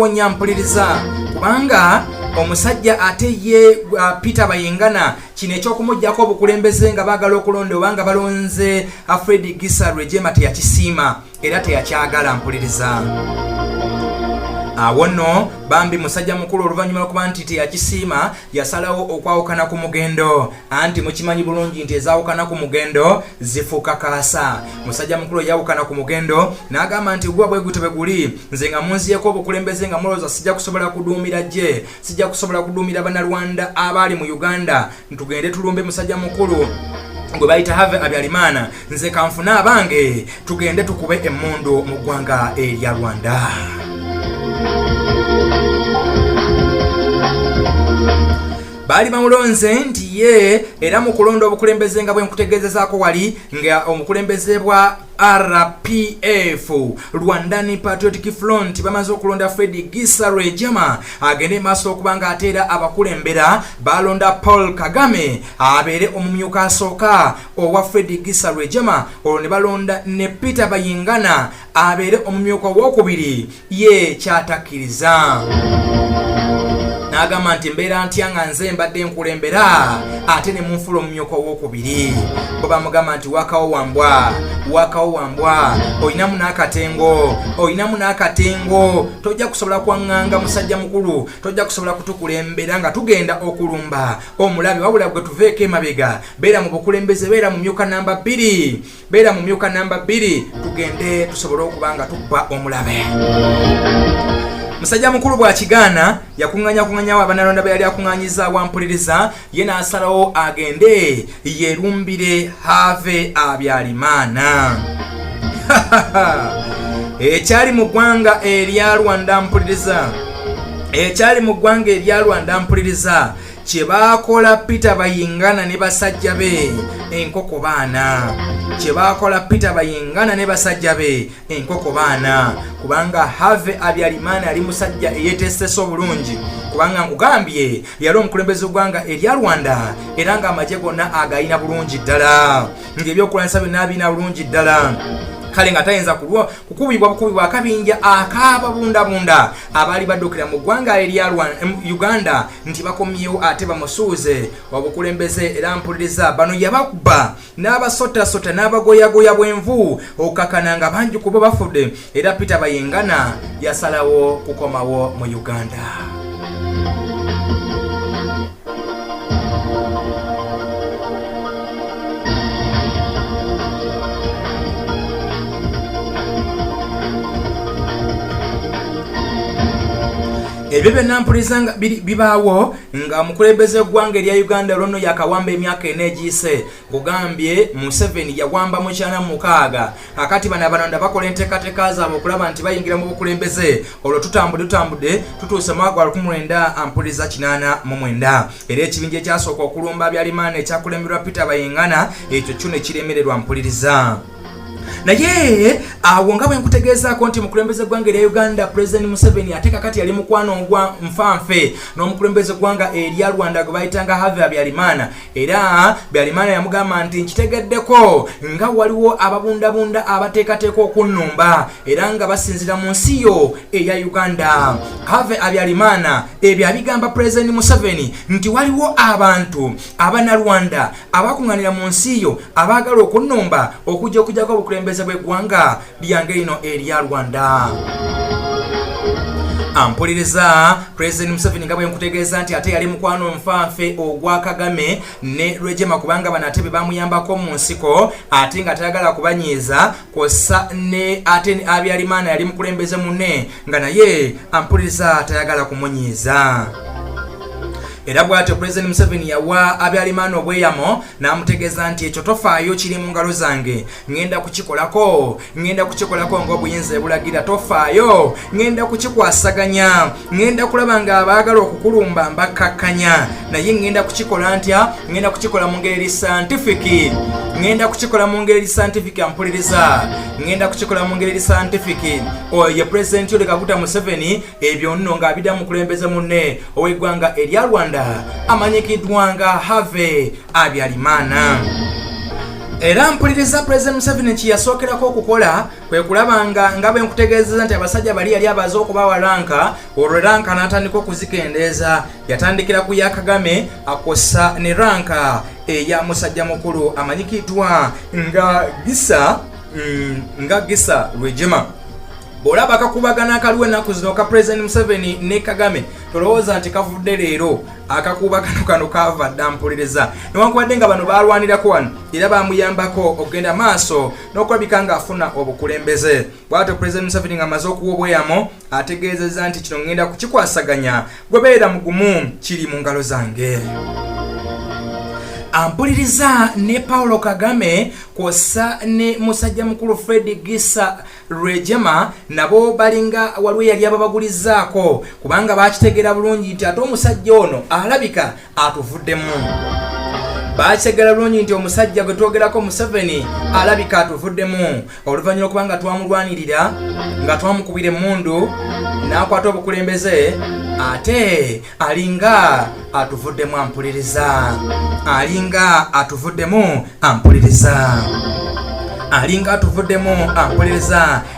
nyampuliriza kubanga omusajja ate ye Peter Bayingana kino ekyokumuggyako obukulembeze nga baagala okulonda obanga balonze Gisa RWIGEMA teyakisiima era teyakyagala. Mpuliriza awo nno bambi musajja mukulu oluvannyuma lw'okuba nti teyakisiima yasalawo okwawukana ku mugendo, anti mukimanyi bulungi nti ezaawukana ku mugendo zifuuka kaasa. Musajja mukulu yawukana ku mugendo n'agamba nti gwa bwe gute bwe guli, nze nga munziyeko obukulembeze nga mulowooza sijja kusobola kuduumira gye, sijja kusobola kuduumira bannarwanda abaali mu Uganda, ntugende tulumbe musajja mukulu gwe bayita Have Habyarimana, nze kanfune abange tugende tukube emmundu mu ggwanga erya Rwanda. Bali bamulonze nti ye era mu kulonda obukulembeze nga bwe nkutegeezezaako wali nga omukulembeze bwa RPF Rwandan Patriotic Front bamaze okulonda Gisa RWIGEMA agende maaso okubanga ateera abakulembera balonda Paul Kagame abeere omumyuka asooka owa Gisa RWIGEMA, olwo ne balonda ne Peter Bayingana abeere omumyuka owokubiri. Ye kyatakkiriza n'agamba nti mbeera ntya nga nze mbadde nkulembera ate ne munfula omumyuka owokubiri. Bo bamugamba nti wakawo wambwa oyinamu n'akatengo tojja kusobola kwanganga musajja mukulu, tojja kusobola kutukulembera nga tugenda okulumba omulabe, wabula gwe tuveeko emabega. Beera mu bukulembeze, beera mu myuka namba 2 tugende tusobole okuba nga tukba omulabe. Musajja mukulu bw'akigaana yakuŋŋanyawo abanalonda be yali akuŋŋanyiza wampuliriza, ye n'asalawo agende yeerumbire Have Habyarimana. Ekyali mu ggwanga erya Rwanda kye baakola Peter Bayingana ne basajja be enkoko baana, kubanga Have Habyarimana ali musajja eyeetesese obulungi, kubanga nkugambye yali omukulembeze gwanga erya Rwanda era nga amagye gonna agayina bulungi ddala, ng'ebyokulwanyisa byonna abina bulungi ddala. Kale nga tayinza kukubibwa akabinja akaababundabunda abaali baddukira mu ggwanga erya Uganda nti bakomyewo ate bamusuuze obukulembeze. Era mpuliriza bano yabakuba n'abasotasota n'abagoyagoya bwenvu okakana nga bangi kubo bafudde, era Peter Bayingana yasalawo kukomawo mu Uganda. Ebyo byonna mpuliriza nga bibaawo nga mukulembeze ggwanga erya Uganda lono yakawamba emyaka 4 egiyise. Kugambye Museveni yawamba mu 96 akati bano abanonda bakola enteekateeka zaabwe okulaba nti bayingira mu bukulembeze. Olwo tutambudde tutuuse mu mwaka wa 1989 era ekibinja ekyasooka okulumba Habyarimana ekyakulemberwa Peter Bayingana ekyo kyo ne kiremererwa mpuliriza. naye awo nga bwe nkutegeezaako nti mukulembeze gwanga erya Uganda President Museveni ate kakati yali mukwano ogwa nfanfe n'omukulembeze gwanga erya Rwanda gwe bayitanga Have Habyarimana, era Habyarimana yamugamba nti nkitegeddeko nga waliwo ababundabunda abateekateeka okunnumba era nga basinzira mu nsi yo eya Uganda. Have Habyarimana ebyo abigamba President Museveni nti waliwo abantu abanarwanda abakuŋŋaanira mu nsi yo abaagala okunnumba okujjako obukulembeze bw'eggwanga lyange lino erya Rwanda. Ampuliriza President Museveni nga bwe nkutegeeza nti ate yali mukwano nfanfe ogwa Kagame ne RWIGEMA kubanga banatebe bamuyambako mu nsiko ate nga tayagala kubanyiiza kosa ne ate Habyarimana yali mukulembeze munne nga naye ampuliriza tayagala kumunyiiza. Era bw'atyo President Museveni yawa Habyarimana obweyamo n'amutegeeza nti ekyo tofaayo kiri mu ngalo zange, ngenda kukikolako ng'obuyinza ebulagira, tofaayo, ngenda kukikwasaganya, ngenda kulaba nga abaagala okukulumba mbakkakkanya, naye ngenda kukikola ntya? Ngenda kukikola mu ngeri scientific, ampuliriza, ngenda kukikola mu ngeri scientific. Oyo President Yoweri Kaguta Museveni ebyo nno ng'abidda mu kulembeze munne ow'eggwanga erya Rwanda amanyikiddwa nga Have Habyarimana. Era mpuliriza President Museveni kye yasookerako okukola kwe kulaba nga bwe nkutegeezeza nti abasajja bali yali abaze okubawa ranka, olwo ranka n'atandika okuzikendeeza, yatandikira ku ya Kagame akosa ne ranka eya musajja mukulu amanyikiddwa nga Gisa RWIGEMA. Bw'olaba akakubagana akaliwo ennaku zino ka President Museveni ne Kagame tolowooza nti kavudde leero, akakubagano kano kavadde ampuliriza. Newankubadde nga bano balwanirako wano era bamuyambako okugenda maaso n'okulabika ng'afuna obukulembeze. Bw'atyo President Museveni ng'amaze okuwa obweyamo ategeezezza nti kino ngenda kukikwasaganya, gwe beera mugumu, kiri mu ngalo zange. Ampuliriza ne Paulo Kagame kosa ne musajja mukulu Gisa RWIGEMA nabo balinga waliwo yali ababagulizaako kubanga bakitegera bulungi nti ate omusajja ono alabika atuvuddemu. Bakitegera bulungi nti omusajja gwe twogerako Museveni alabika atuvuddemu oluvannyuma kubanga twamulwanirira nga twamukubira emmundu n'akwata obukulembeze, ate alinga atuvuddemu ampuliriza,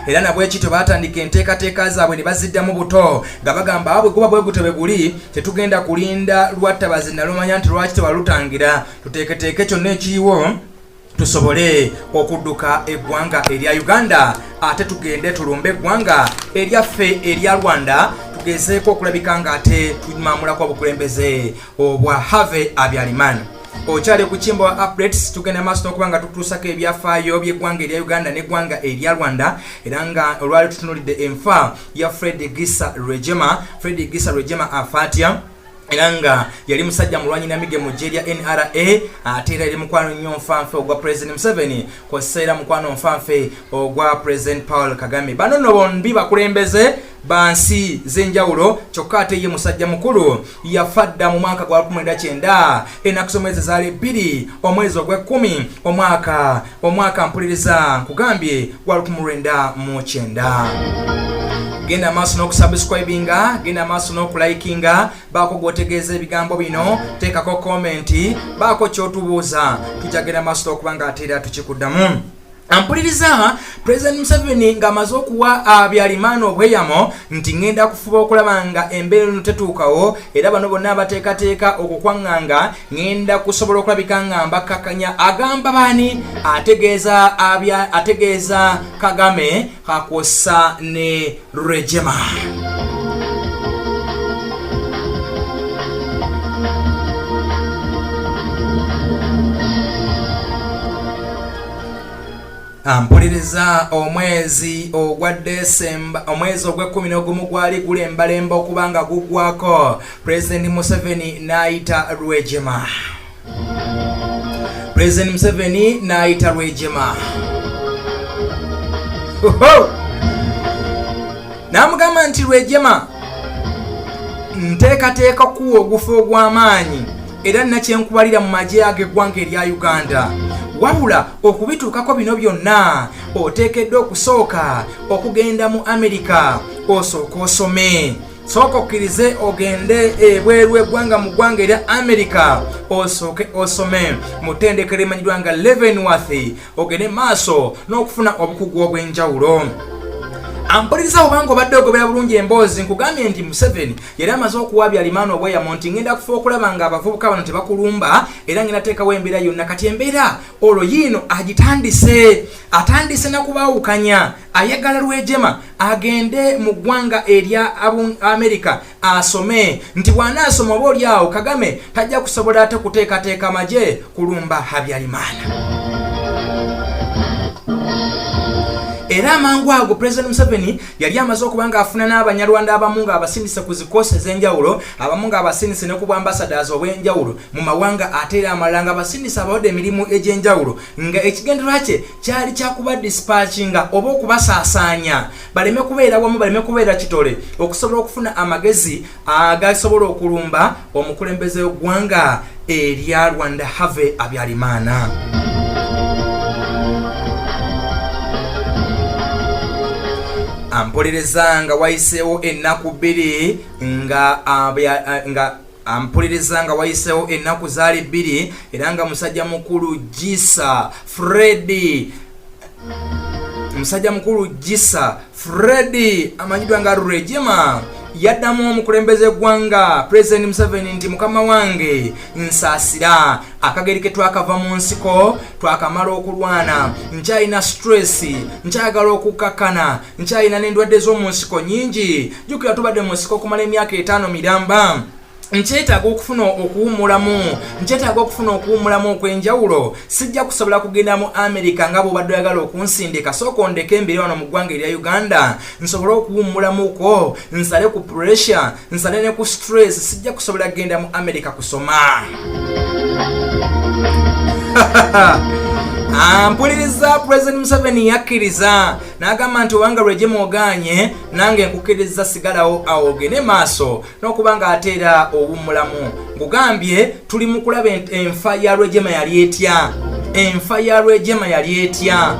era nabwekityo batandika enteekateeka zaabwe ne baziddamu buto nga bagamba abwe guba bwe gutebe guli tetugenda kulinda lwattabazi nalumanya nti lwaki tewalutangira, tuteeketeeke kyonna ekiriwo tusobole okudduka eggwanga erya Uganda ate tugende tulumbe eggwanga eryaffe erya Rwanda, tugezeeko okulabika nga ate tumamulako obukulembeze obwa Have Habyarimana. Okyali ku kimbo wa updates tugenda maaso n'okubanga tutuusako ebyafaayo by'eggwanga erya Uganda n'eggwanga erya Rwanda, era nga olwali tutunulidde enfa ya Gisa RWIGEMA afa atya, era nga yali musajja mulwanyi namige mu ggye lya NRA ate era yali mukwano nnyo nfanfe ogwa President Museveni kw'ossa era mukwano nfanfe ogwa President Paul Kagame. Bano nno bombi bakulembeze bansi z'enjawulo, kyokka ate ye musajja mukulu yafa dda mu mwaka gwa 19 ennaku z'omwezi zaali 2 omwezi ogw'e10 omwaka mpuliriza nkugambye gwa 1909. Genda maaso n'okusubscribinga, genda maaso n'okulayikinga, baako gwotegeeza ebigambo bino, teekako komenti, baako kyotubuuza, tujja genda maaso n'okuba nga ate era tukikuddamu. Ampuliriza President Museveni ng'amaze okuwa Habyarimana obweyamo nti ngenda kufuba okulaba nga embeera eno tetuukawo, era bano bonna abateekateeka okukwaŋŋanga ngenda kusobola okulabika nga mbakkakkanya. Agamba baani? Ategeeza Kagame akw'ossa ne RWIGEMA. Ampuliriza omwezi ogwa December, omwezi ogw'e11 gwali gulembalemba okubanga guggwako, President Museveni n'ayita RWIGEMA. N'amugamba nti RWIGEMA, nteekateeka kuwa ogufa ogw'amaanyi era nakyenkubalira mu magye ag'eggwanga erya Uganda. wabula okubituukako bino byonna oteekeddwa okusooka okugenda mu America osooka osome. Sooka okkirize ogende ebweru eggwanga mu ggwanga erya America osooke osome mu ttendekero emanyiddwa nga Leavenworth ogende maaso n'okufuna obukugu obw'enjawulo. Ampuliriza obanga obadde ogobera bulungi emboozi nkugambye nti Museveni yali amaze okuwaabya alimaano obweyamo nti ngenda kufa okulaba nga abavubuka bano tebakulumba era ngenda teekawo embeera yonna. Kati embeera olwo yiino atandise nakubaawukanya. Ayagala RWIGEMA agende mu ggwanga erya America asome nti bw'anaasoma oba oliawo Kagame tajja kusobola ate kuteekateeka amagye kulumba Habyarimana. Era amangu ago President Museveni yali amaze okuba nga afuna n'Abanyarwanda abamu nga abasindise ku zikosi ez'enjawulo, abamu nga abasindise ne ku bwambassadors obw'enjawulo mu mawanga ate era amalala nga abasindise abawadde emirimu egy'enjawulo, nga ekigendererwa kye kyali kyakuba dispatchinga oba okubasaasaanya baleme kubeera wamu, baleme kubeera kitole, okusobola okufuna amagezi agasobola okulumba omukulembeze w'eggwanga erya Rwanda Habyarimana. Ampuliriza nga wayiseewo ennaku bbiri ampuliriza nga wayiseewo ennaku zaali bbiri era nga musajja mukulu Gisa Freddy amanyiddwa nga RWIGEMA yaddamu omukulembeze eggwanga President Museveni nti mukama wange nsaasira akageri ke twakava mu nsiko twakamala okulwana, nkyalina stress, nkyagala okukakkana, nkyalina n'endwadde z'omu nsiko nyingi. Jjukira tubadde mu nsiko okumala emyaka 5 miramba. Nkyetaaga okufuna okuwummulamu okw'enjawulo. Sijja kusobola kugenda mu America nga bw'obadde oyagala okunsindika. Sooka ondeke embeera wano mu ggwanga erya Uganda nsobole okuwummulamuko, nsale ku pressure, nsale ne ku stress. Sijja kusobola kugenda mu America kusoma. Ampuliriza President Museveni yakkiriza n'agamba nti obanga RWIGEMA ogaanye nange nkukkiriza sigalawo awo ogende maaso n'okuba nga ateera obummulamu. Ngugambye tuli mu kulaba enfa ya RWIGEMA yali etya.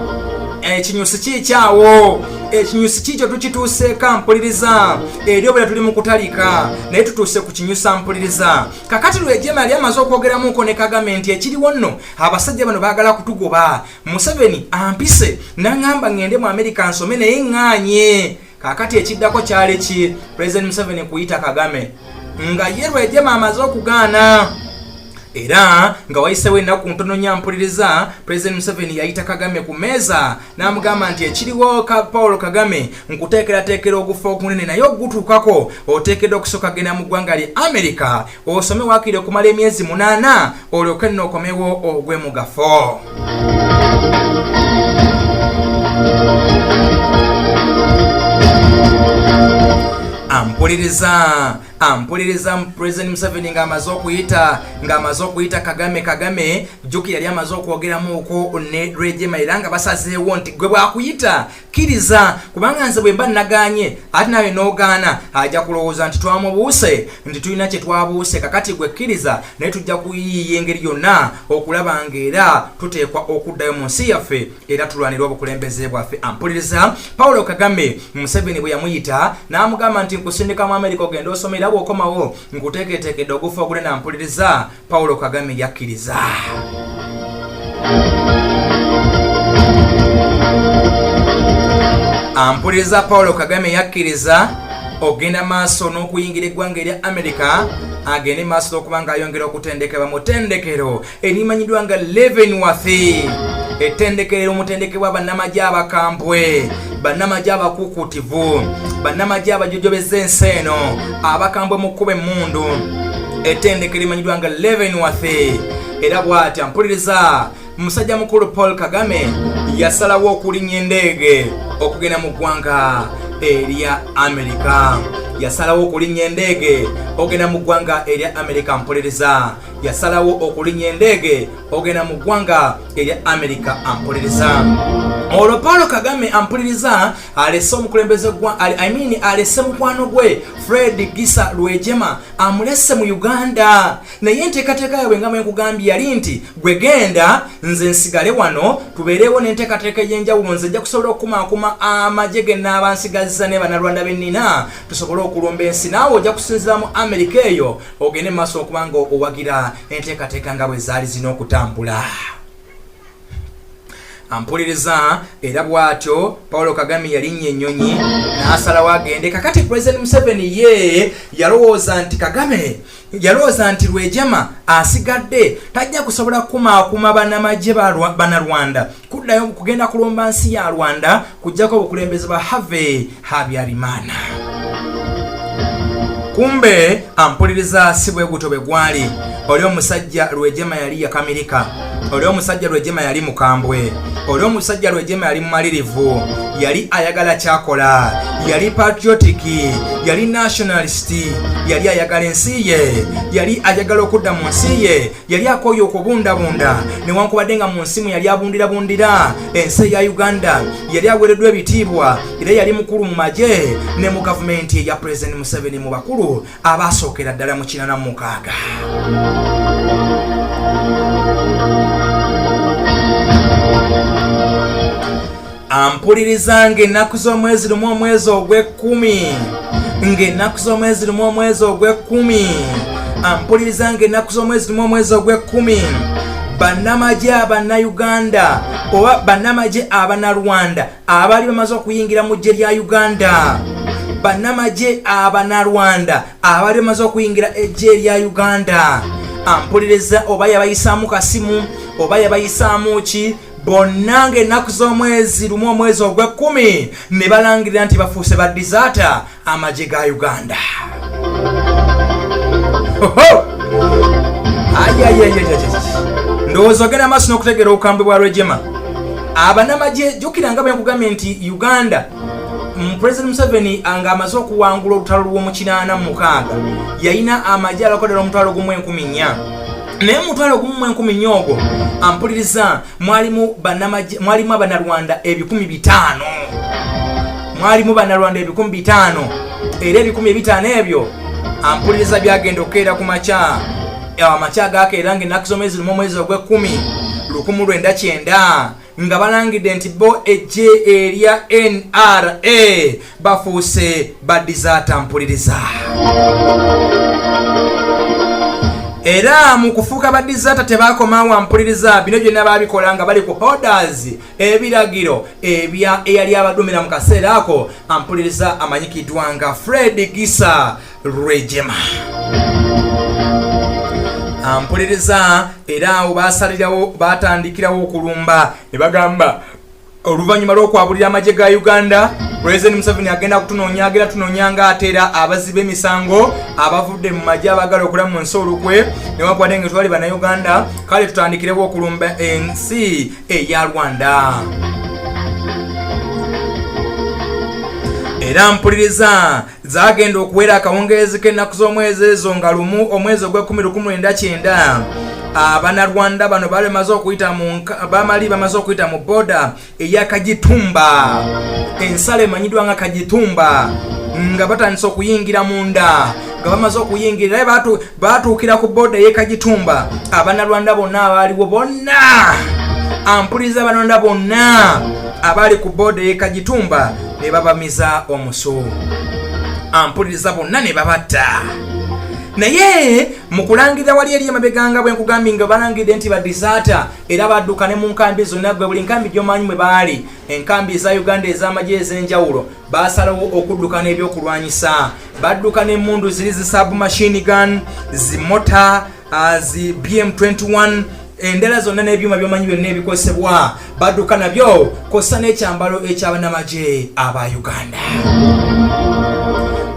Ekinyusi kiikyawo, ekinyusi kiikyo tukituuseeko. Mpuliriza eri obula tuli mu kutalika naye tutuuse ku kinyusi. Mpuliriza kakati RWIGEMA yali amaze okwogeramuko ne Kagame nti ekiriwo nno abasajja bano baagala kutugoba. Museveni ampise n'aŋŋamba ŋŋende mu America nsome naye ŋŋaanye. Kakati ekiddako kyali ki? President Museveni kuyita Kagame nga ye RWIGEMA amaze okugaana. Era nga wayiseewo ennaku ntono nnyo. Mpuliriza President Museveni yayita Kagame ku mmeeza n'amugamba nti ekiriwo Paul Kagame nkuteekerateekera ogufa okunene naye ogutuukako oteekeddwa okusooka genda mu ggwanga lye America osome waakiri okumala emyezi 8 olyoke nno okomewo ogwe mu gafo. Ampuliriza President Museveni ng'amaze okuyita Kagame Juki yali amaze okwogeramu uko ne RWIGEMA era nga basazeewo nti gwe bwakuyita kkiriza kubanga nze bwe mba nagaanye ate nawe n'ogaana ajja kulowooza nti twamubuuse nti tulina kye twabuuse. Kakati gwe kkiriza naye tujja kuyiiya engeri yonna okulaba ng'era tuteekwa okuddayo mu nsi yaffe era tulwanira obukulembeze bwaffe. Ampuliriza Paul Kagame Museveni bwe yamuyita n'amugamba nti nkusindika mu America ogenda osomera bw'okomawo nkuteeketeekedde ogufa ogulena. Ampuliriza Paul Kagame yakkiriza. Ampuliriza Paul Kagame yakkiriza ogenda maaso n'okuyingira eggwanga erya America agende maaso okubanga ayongera okutendekebwa mu ttendekero erimanyiddwa nga Leavenworth. Ettendekero omutendekebwa bannamagye abakambwe, bannamagye abakuukutivu, bannamagye abajojobeza ensi eno, abakambwe mu kkuba emmundu. Ettendekero erimanyiddwa nga Leavenworth. Era bw'ati ampuliriza musajja mukulu Paul Kagame yasalawo okulinnya endeege okugenda mu ggwanga erya America. Yasalawo okulinnya endeege ogenda mu ggwanga erya America. Ampuliriza yasalawo okulinnya endeege ogenda mu ggwanga erya America. Ampuliriza olwo Paul Kagame ampuliriza alese omukulembeze gwa alese mukwano gwe Fred Gisa RWIGEMA amulese mu Uganda naye enteekateeka yaabwe nga bwenkugambye yali nti gwe genda nze nsigale wano tubeerewo n'enteekateeka ey'enjawulo nze nja kusobola okukumaakuma amagye ge n'abansigazza ne bannalwanda bennina tusobole okulumba ensi naawe ojja kusinzira mu Amerika eyo ogende mu maaso okuba nga owagira enteekateeka nga bwe zaali zina okutambula. Ampuliriza era bwatyo Paul Kagame yalinnya ennyonyi n'asalawo agende. Kakati President Museveni ye yalowooza nti RWIGEMA asigadde tajja kusobola kumaakuma bannamagye bannarwanda kuddayo kugenda kulumba nsi ya Rwanda kujjako obukulembeze bwa Harvey Habyarimana. Kumbe ampuliriza si bwe guto bwe gwali. Oli omusajja RWIGEMA yali yakamirika, oli omusajja RWIGEMA yali mukambwe, oli omusajja RWIGEMA yali mumalirivu, yali ayagala kyakola, yali patriotic, yali nationalist, yali ayagala ensi ye, yali ayagala okudda mu nsi ye, yali akooye okubundabunda newankubadde nga mu nsi yali abundirabundira ensi ya Uganda, yali aweereddwa ebitiibwa era yali mukulu mu magye ne mu gavumenti ya President Museveni mu bakulu abasookera ddala mu 86. Ampuliriza ng'ennaku z'omwezi lumu omwezi ogw'ekkumi, ng'ennaku z'omwezi lumu omwezi ogw'ekkumi, ampuliriza ng'ennaku z'omwezi lumu omwezi ogw'ekkumi, bannamagye abannauganda oba bannamagye abanarwanda abali bamaze okuyingira mu ggye lya Uganda, bannamagye abanarwanda abali bamaze okuyingira eggye lya Uganda, ampuliriza oba yabayisaamu kasimu oba yabayisaamu ki, bonna ng'ennaku z'omwezi lumu omwezi ogw'ekkumi ne balangirira nti bafuuse ba disaata amagye ga Uganda. Ndowooza ogenda amaaso n'okutegeera obukambwe bwa RWIGEMA. Abannamagye jjukira nga bwe nkugambye nti Uganda President Museveni anga amaze okuwangula olutalo lw'omu86 yalina amagye alakodera omutwalo gumu 1000. Naye mutwalo gumu 1000 ogwo ampuliriza mwalimu abanarwanda 5,000. Mwalimu banarwanda 5,000 era 5,000 ebyo ampuliriza byagenda okukeera ku makya. Amakya gakeera ng'ennaku z'omwezi lumu omwezi ogw'ekkumi 1990 nga balangidde nti bo eggye erya NRA bafuuse ba disaata mpuliriza. Era mu kufuuka ba disaata tebaakomawo mpuliriza, bino byonna baabikola nga bali ku orders ebiragiro ebya eyali abadumira mu kaseera ako ampuliriza amanyikiddwa nga Fred Gisa RWIGEMA. Ampuliriza era awo basalirawo batandikirawo okulumba ne bagamba oluvannyuma lw'okwabulira amagye ga Uganda President Museveni agenda kutunoonya nga ateera abaziba emisango abavudde mu magye abagala okulamu mu nsi olukwe newankubadde nga twali bannayuganda kale tutandikirewo okulumba ensi eya Rwanda. Era mpuliriza zagenda okuwera akawungeezi k'ennaku z'omwezi ezo nga lumu omwezi ogw'Okumi abanarwanda bano bamaze okuyita mu boda eya Kagitumba, ensalo emanyiddwa nga Kagitumba, nga batandise okuyingira munda nga bamaze okuyingira batuukira ku boda eya Kagitumba. Abanarwanda bonna abaaliwo bonna ampuliriza abanarwanda bonna abali ku boda eya Kagitumba ne babamiza omusu, ampuliriza bonna ne babatta. Naye mu kulangirira wali eri emabeganga bwe nkugambye nga balangidde nti ba disaata era badduka ne mu nkambi zonna, gwe buli nkambi gy'omanyi mwe baali, enkambi eza Uganda ez'amagye ez'enjawulo baasalawo okudduka n'ebyokulwanyisa. Badduka n'emmundu ziri zi submachine gun, zimota, zi BM21, endala zonna n'ebyuma by'omanyi byonna ebikozesebwa badduka nabyo, kosa n'ekyambalo eky'abannamagye aba Uganda,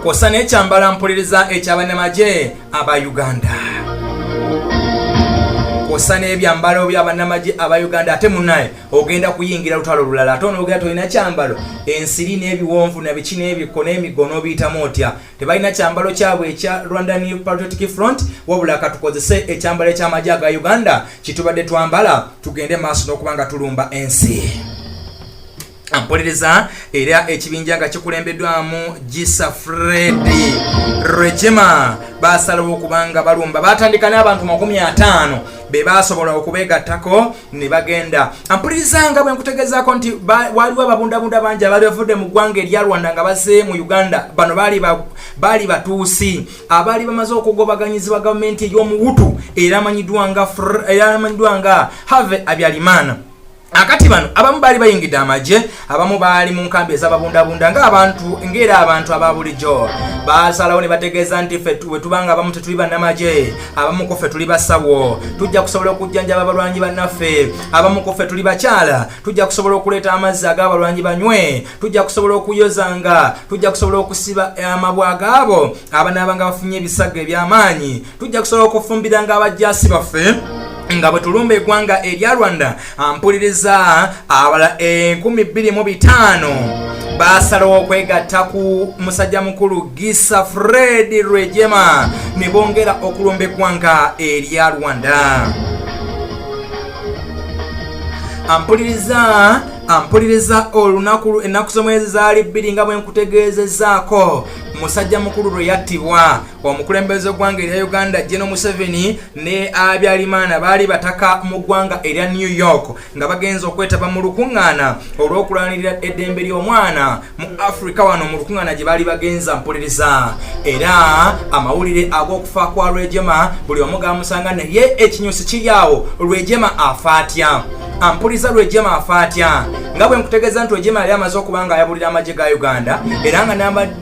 kosa n'ekyambalo mpuliriza eky'abannamagye aba Uganda, kosa n'ebyambalo by'abannamagye aba Uganda. Ate munnaye ogenda kuyingira lutalo lulala ate onogenda tolina kyambalo, ensiri n'ebiwonvu nabiki n'ebiko n'emigono biyitamu otya, tebalina kyambalo kyabwe ekya Rwandan Patriotic Front, wabula katukozese ekyambalo eky'amagye aga Uganda kitubadde twambala tugende maaso n'okuba nga tulumba ensi. Ampuliriza era ekibinja nga kikulembeddwamu Gisa Freddy RWIGEMA basalawo okubanga balumba batandika n'abantu 50 be basobola okubegattako ne bagenda. Ampuliriza nga bwe nkutegezaako nti waliwo ababundabunda bangi abaali bavudde mu ggwanga erya Rwanda nga baze mu Uganda. Bano baali batuusi abaali bamaze okugobaganyizibwa gavumenti ey'omuwutu era amanyiddwa nga Have Abyalimana. Akati bano abamu baali bayingidde amagye, abamu baali mu nkambi ez'ababundabunda ng'era abantu ababulijjo. Basalawo ne bategeeza nti ffe tubanga abamu tetuli bannamagye, abamu ku ffe tuli basawo, tujja kusobola okujjanjaba abalwanyi bannaffe, abamu ku ffe tuli bakyala, tujja kusobola okuleeta amazzi ag'abalwanyi banywe, tujja kusobola okuyozanga, tujja kusobola okusiba amabwa agaabo abanaabanga bafunye ebisago eby'amaanyi, tujja kusobola okufumbiranga abajjaasi baffe nga bwe tulumba eggwanga erya Rwanda. Ampuliriza abala 25,000 basalawo okwegatta ku musajja mukulu Gisa Freddy RWIGEMA ne bongera okulumba eggwanga erya Rwanda. Ampuliriza olunaku ennaku z'omwezi zaali 2 nga bwe nkutegeezezaako musajja mukulu lwe yattibwa. Omukulembeze w'eggwanga erya Uganda General Museveni ne Abyalimana baali bataka mu ggwanga erya New York nga bagenza okwetaba mu lukuŋŋaana olw'okulwanirira eddembe ly'omwana mu Africa wano mu lukuŋŋaana gye baali bagenza. Mpuliriza era amawulire ag'okufa kwa RWIGEMA buli omu gamusanga naye ekinyusi kiri awo, RWIGEMA afa atya? Ampuliriza RWIGEMA afa atya? Nga bwe nkutegeeza nti RWIGEMA yali amaze okubanga ayabulira amagye ga Uganda era nga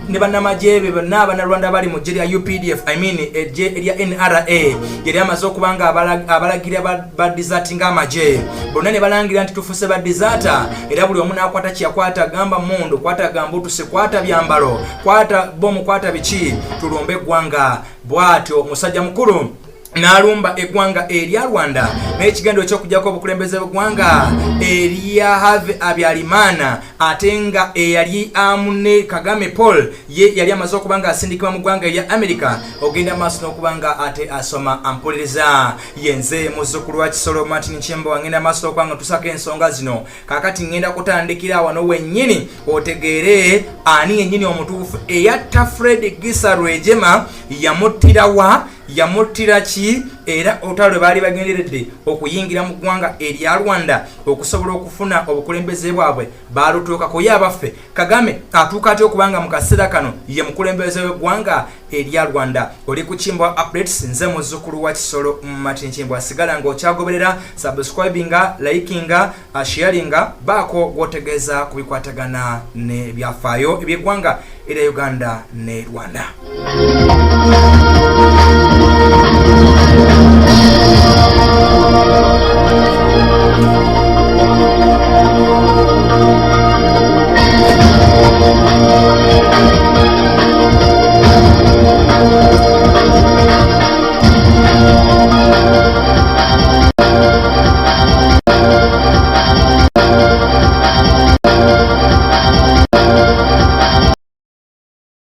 ne bannamagye be n'Abannarwanda bali mu ggye lya UPDF, eggye erya NRA yali amaze okubanga abalagira badizaatinga amagye. Bonna ne balangira nti tufuse badizaata era buli omu n'akwata kyeyakwata, gamba mundu, kwata gambutuse, kwata byambalo, kwata bomu, kwata biki, tulumbe eggwanga. Bw'atyo musajja mukulu n'alumba eggwanga erya Rwanda n'ekigendo ky'okujjako obukulembeze bw'eggwanga erya Have Abyalimana, ate nga eyali amune Kagame Paul ye yali amaze okubanga asindikibwa mu ggwanga erya America. Ogenda maaso n'okubanga ate asoma. Ampuliriza yenze muzzukulu wa Kisolo Martin Nchemba wangenda maaso okubanga tusaka ensonga zino. Kakati ngenda kutandikira wano wennyini otegeere ani yennyini omutuufu eyatta Fred Gisa RWIGEMA yamuttira wa, yamuttira ki, era otalo baali bagenderedde okuyingira mu ggwanga erya Rwanda okusobola okufuna obukulembeze bwabwe baalutuukako. Ye abaffe Kagame atuuka atya okubanga mu kaseera kano ye mukulembeze w'eggwanga erya Rwanda? Oli ku Kimbwa Updates, nze muzzukulu wa Kisolo Martin Kimbwa. Sigala ng'okyagoberera, subscribinga, likinga, sharinga, baako gwotegeeza ku bikwatagana ne byafaayo eby'eggwanga erya Uganda ne Rwanda.